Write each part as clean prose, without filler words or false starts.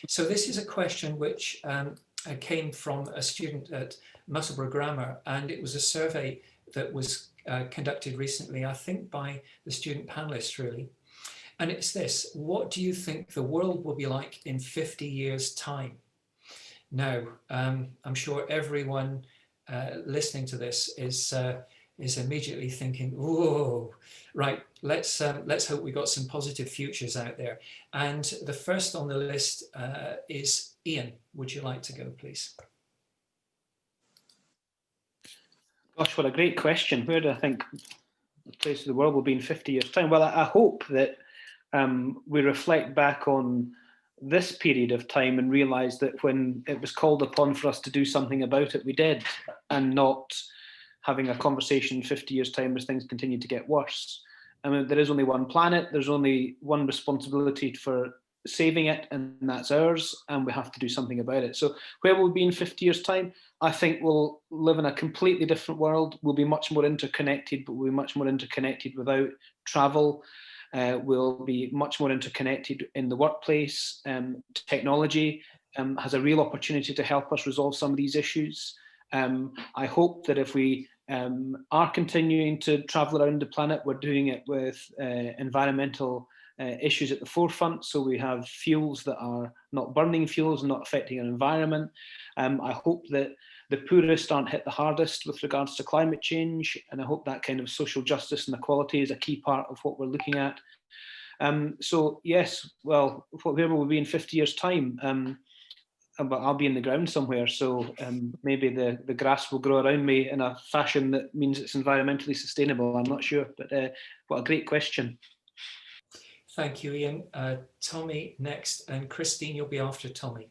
So this is a question which came from a student at Musselburgh Grammar, and it was a survey that was conducted recently, I think by the student panelists really. And it's this: what do you think the world will be like in 50 years' time? Now, I'm sure everyone listening to this is immediately thinking, "Oh, right. Let's hope we got some positive futures out there." And the first on the list is Ian. Would you like to go, please? Gosh, what a great question. Where do I think the place of the world will be in 50 years' time? Well, I hope that we reflect back on this period of time and realise that when it was called upon for us to do something about it, we did, and not having a conversation in 50 years' time as things continue to get worse. I mean, there is only one planet, there's only one responsibility for saving it, and that's ours, and we have to do something about it. So where will we be in 50 years' time? I think we'll live in a completely different world. We'll be much more interconnected, but we'll be much more interconnected without travel. We'll be much more interconnected in the workplace. Technology has a real opportunity to help us resolve some of these issues. I hope that if we are continuing to travel around the planet, we're doing it with environmental issues at the forefront. So we have fuels that are not burning fuels and not affecting our environment. I hope that the poorest aren't hit the hardest with regards to climate change. And I hope that kind of social justice and equality is a key part of what we're looking at. So yes, well, where will we be in 50 years' time? But I'll be in the ground somewhere, so maybe the grass will grow around me in a fashion that means it's environmentally sustainable. I'm not sure, but what a great question. Thank you, Ian. Tommy next, and Christine, you'll be after Tommy.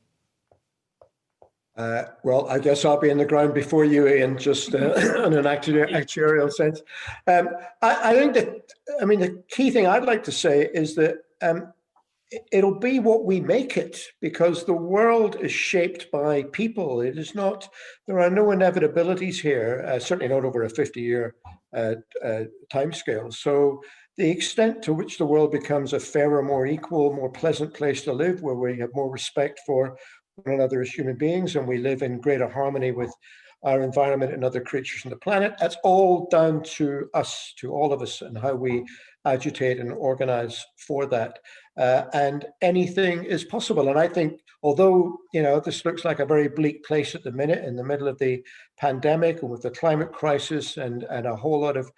Well, I guess I'll be in the ground before you, Ian, just in an actuarial sense. I think that, I mean, the key thing I'd like to say is that it'll be what we make it, because the world is shaped by people. It is not, there are no inevitabilities here, certainly not over a 50-year timescale. So the extent to which the world becomes a fairer, more equal, more pleasant place to live, where we have more respect for one another as human beings, and we live in greater harmony with our environment and other creatures on the planet, that's all down to us, to all of us, and how we agitate and organize for that. And anything is possible. And I think, although, you know, this looks like a very bleak place at the minute, in the middle of the pandemic and with the climate crisis and a whole lot of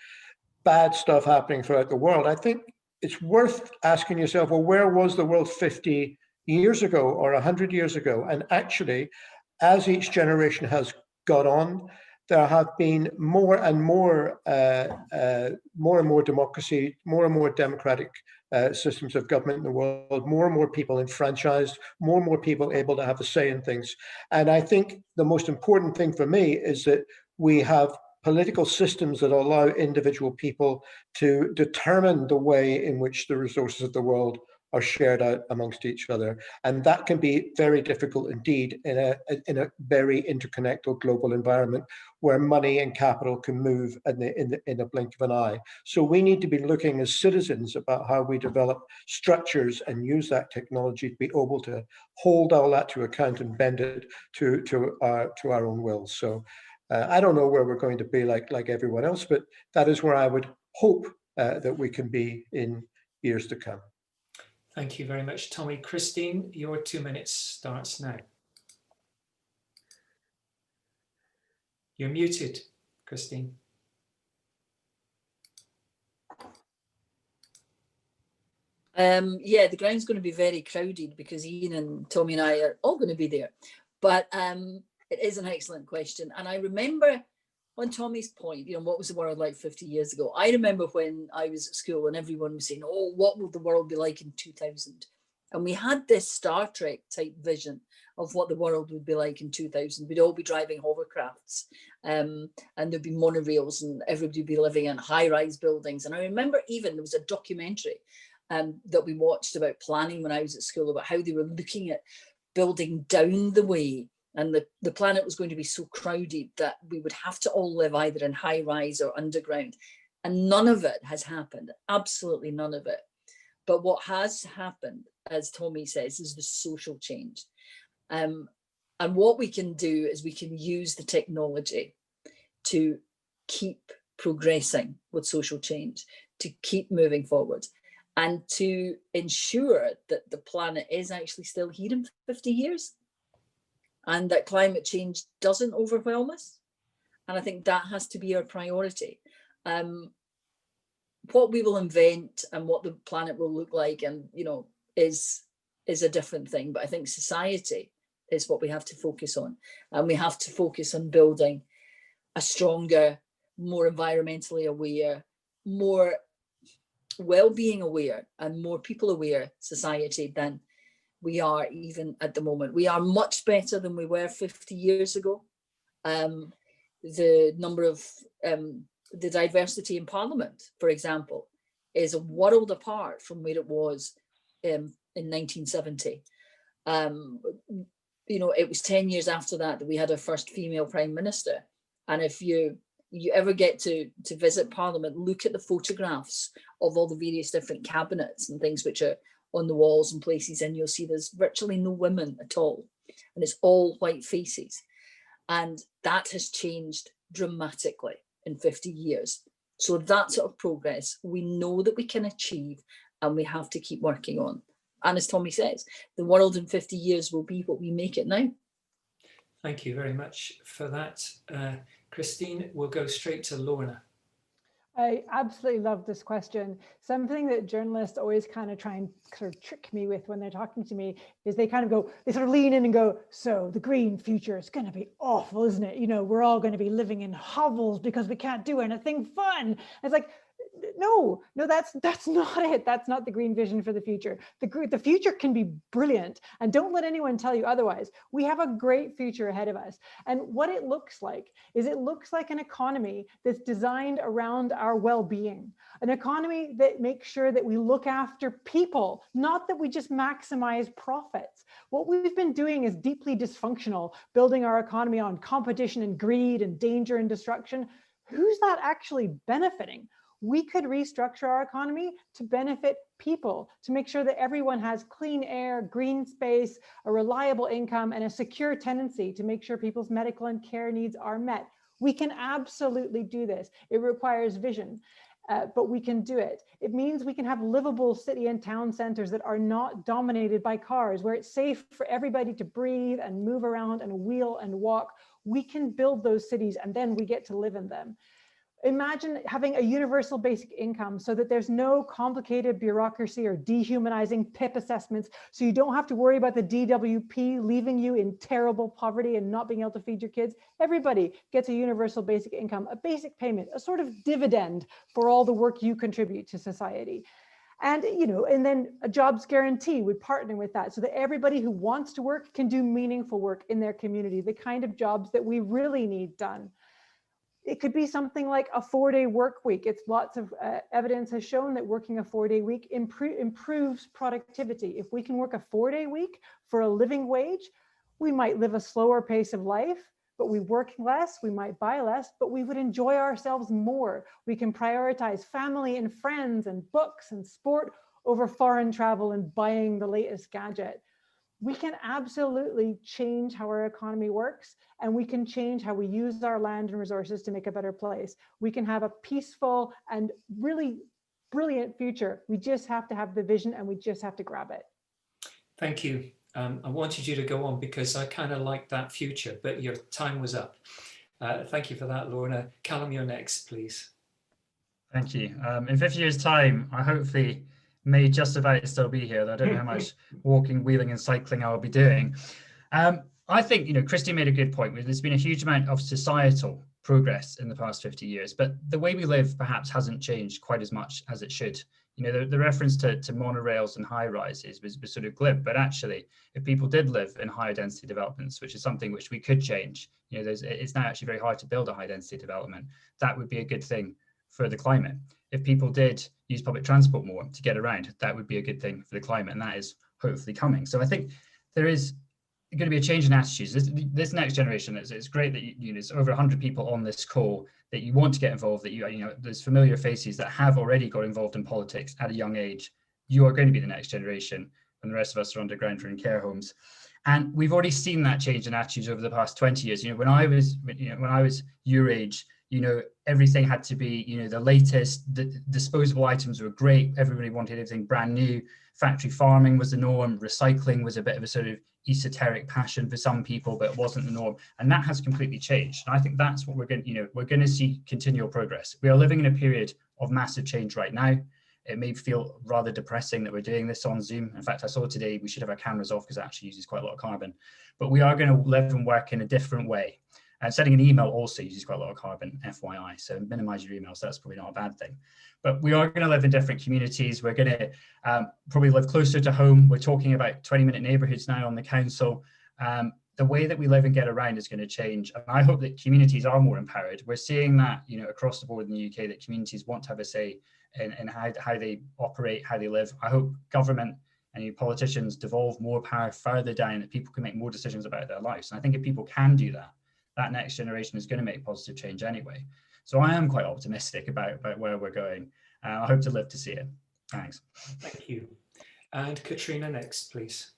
bad stuff happening throughout the world, I think it's worth asking yourself, well, where was the world 50 years ago or 100 years ago? And actually, as each generation has got on, there have been more and more democracy, more and more democratic systems of government in the world, more and more people enfranchised, more and more people able to have a say in things. And I think the most important thing for me is that we have political systems that allow individual people to determine the way in which the resources of the world are shared out amongst each other. And that can be very difficult indeed in a very interconnected global environment where money and capital can move in a blink of an eye. So we need to be looking as citizens about how we develop structures and use that technology to be able to hold all that to account and bend it to our own will. So I don't know where we're going to be like everyone else, but that is where I would hope that we can be in years to come. Thank you very much, Tommy. Christine, your 2 minutes starts now. You're muted, Christine. Yeah, the ground's going to be very crowded because Ian and Tommy and I are all going to be there. But it is an excellent question. And I remember on Tommy's point, you know, what was the world like 50 years ago? I remember when I was at school and everyone was saying, oh, what will the world be like in 2000? And we had this Star Trek type vision of what the world would be like in 2000. We'd all be driving hovercrafts and there'd be monorails and everybody would be living in high-rise buildings. And I remember even there was a documentary that we watched about planning when I was at school, about how they were looking at building down the way. And the planet was going to be so crowded that we would have to all live either in high rise or underground. And none of it has happened, absolutely none of it. But what has happened as Tommy says, is the social change. And what we can do is we can use the technology to keep progressing with social change, to keep moving forward, and to ensure that the planet is actually still here in 50 years and that climate change doesn't overwhelm us. And I think that has to be our priority. What we will invent and what the planet will look like, and is a different thing. But I think society is what we have to focus on, and we have to focus on building a stronger, more environmentally aware, more well-being aware, and more people aware society than we are even at the moment. We are much better than we were 50 years ago. The number of the diversity in Parliament, for example, is a world apart from where it was in 1970. It was 10 years after that we had our first female Prime Minister. And if you ever get to visit Parliament, look at the photographs of all the various different cabinets and things which are on the walls and places, and you'll see there's virtually no women at all. And it's all white faces. And that has changed dramatically in 50 years. So that sort of progress, we know that we can achieve, and we have to keep working on. And as Tommy says, the world in 50 years will be what we make it now. Thank you very much for that. Christine, we'll go straight to Lorna. I absolutely love this question. Something that journalists always kind of try and sort of trick me with when they're talking to me is they kind of go, they sort of lean in and go, so the green future is going to be awful, isn't it? We're all going to be living in hovels because we can't do anything fun. It's like, no, that's not it. That's not the green vision for the future. The future can be brilliant, and don't let anyone tell you otherwise. We have a great future ahead of us. And what it looks like is it looks like an economy that's designed around our well-being, an economy that makes sure that we look after people, not that we just maximize profits. What we've been doing is deeply dysfunctional, building our economy on competition and greed and danger and destruction. Who's that actually benefiting? We could restructure our economy to benefit people, to make sure that everyone has clean air, green space, a reliable income, and a secure tenancy to make sure people's medical and care needs are met. We can absolutely do this. It requires vision, but we can do it. It means we can have livable city and town centers that are not dominated by cars, where it's safe for everybody to breathe and move around and wheel and walk. We can build those cities, and then we get to live in them. Imagine having a universal basic income so that there's no complicated bureaucracy or dehumanizing PIP assessments, so you don't have to worry about the DWP leaving you in terrible poverty and not being able to feed your kids. Everybody gets a universal basic income, a basic payment, a sort of dividend for all the work you contribute to society. And, and then a jobs guarantee would partner with that so that everybody who wants to work can do meaningful work in their community, the kind of jobs that we really need done. It could be something like a 4-day work week. It's lots of evidence has shown that working a 4-day week improves productivity. If we can work a 4-day week for a living wage, we might live a slower pace of life, but we work less, we might buy less, but we would enjoy ourselves more. We can prioritize family and friends and books and sport over foreign travel and buying the latest gadget. We can absolutely change how our economy works, and we can change how we use our land and resources to make a better place. We can have a peaceful and really brilliant future. We just have to have the vision, and we just have to grab it. Thank you. I wanted you to go on because I kind of like that future, but your time was up. Thank you for that, Lorna. Callum, you're next, please. Thank you. In 50 years' time, I hopefully may just about still be here. I don't know how much walking, wheeling and cycling I will be doing. I think, Christy made a good point. There's been a huge amount of societal progress in the past 50 years, but the way we live perhaps hasn't changed quite as much as it should. The reference to monorails and high rises was sort of glib, but actually, if people did live in higher density developments, which is something which we could change, it's now actually very hard to build a high density development. That would be a good thing for the climate. If people did use public transport more to get around, that would be a good thing for the climate, and that is hopefully coming. So I think there is going to be a change in attitudes. This next generation, it's great that there's over 100 people on this call that you want to get involved, that there's familiar faces that have already got involved in politics at a young age. You are going to be the next generation. and the rest of us are underground or in care homes. And we've already seen that change in attitudes over the past 20 years. When I was your age, everything had to be, the latest. The disposable items were great. Everybody wanted everything brand new. Factory farming was the norm. Recycling was a bit of a sort of esoteric passion for some people, but it wasn't the norm. And that has completely changed. And I think that's what we're going to see continual progress. We are living in a period of massive change right now. It may feel rather depressing that we're doing this on Zoom. In fact, I saw today we should have our cameras off because it actually uses quite a lot of carbon. But we are going to live and work in a different way. And sending an email also uses quite a lot of carbon, FYI. So minimize your emails. That's probably not a bad thing. But we are going to live in different communities. We're going to probably live closer to home. We're talking about 20-minute neighborhoods now on the council. The way that we live and get around is going to change. And I hope that communities are more empowered. We're seeing that, across the board in the UK, that communities want to have a say in how they operate, how they live. I hope government and politicians devolve more power further down, that people can make more decisions about their lives. And I think if people can do that, that next generation is going to make positive change anyway. So I am quite optimistic about where we're going. I hope to live to see it. Thanks. Thank you. And Katrina next, please.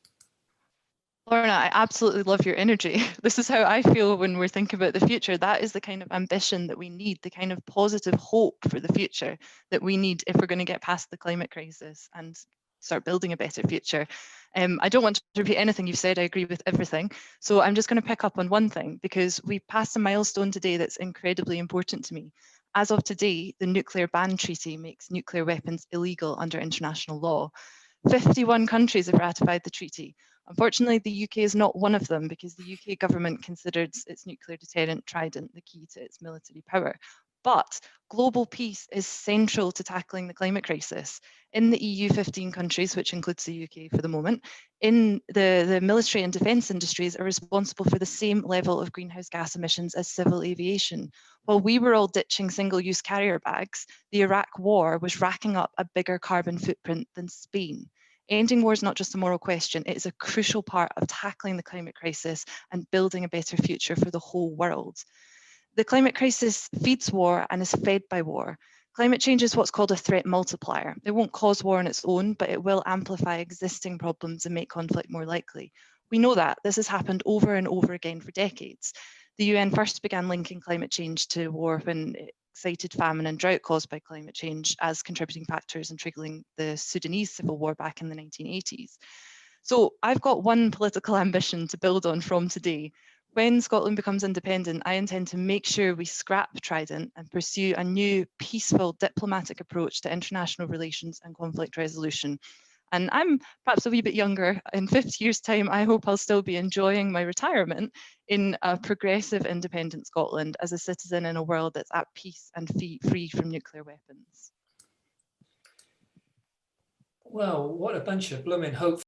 Lorna, I absolutely love your energy. This is how I feel when we're thinking about the future. That is the kind of ambition that we need, the kind of positive hope for the future that we need if we're going to get past the climate crisis and start building a better future. I don't want to repeat anything you've said. I agree with everything. So I'm just going to pick up on one thing, because we passed a milestone today that's incredibly important to me. As of today, the Nuclear Ban Treaty makes nuclear weapons illegal under international law. 51 countries have ratified the treaty. Unfortunately, the UK is not one of them, because the UK government considered its nuclear deterrent Trident the key to its military power. But global peace is central to tackling the climate crisis. In the EU 15 countries, which includes the UK for the moment, in the military and defence industries are responsible for the same level of greenhouse gas emissions as civil aviation. While we were all ditching single-use carrier bags, the Iraq war was racking up a bigger carbon footprint than Spain. Ending war is not just a moral question, it is a crucial part of tackling the climate crisis and building a better future for the whole world. The climate crisis feeds war and is fed by war. Climate change is what's called a threat multiplier. It won't cause war on its own, but it will amplify existing problems and make conflict more likely. We know that. This has happened over and over again for decades. The UN first began linking climate change to war when it cited famine and drought caused by climate change as contributing factors in triggering the Sudanese civil war back in the 1980s. So I've got one political ambition to build on from today. When Scotland becomes independent, I intend to make sure we scrap Trident and pursue a new, peaceful, diplomatic approach to international relations and conflict resolution. And I'm perhaps a wee bit younger. In 50 years' time, I hope I'll still be enjoying my retirement in a progressive, independent Scotland as a citizen in a world that's at peace and free from nuclear weapons. Well, what a bunch of blooming hope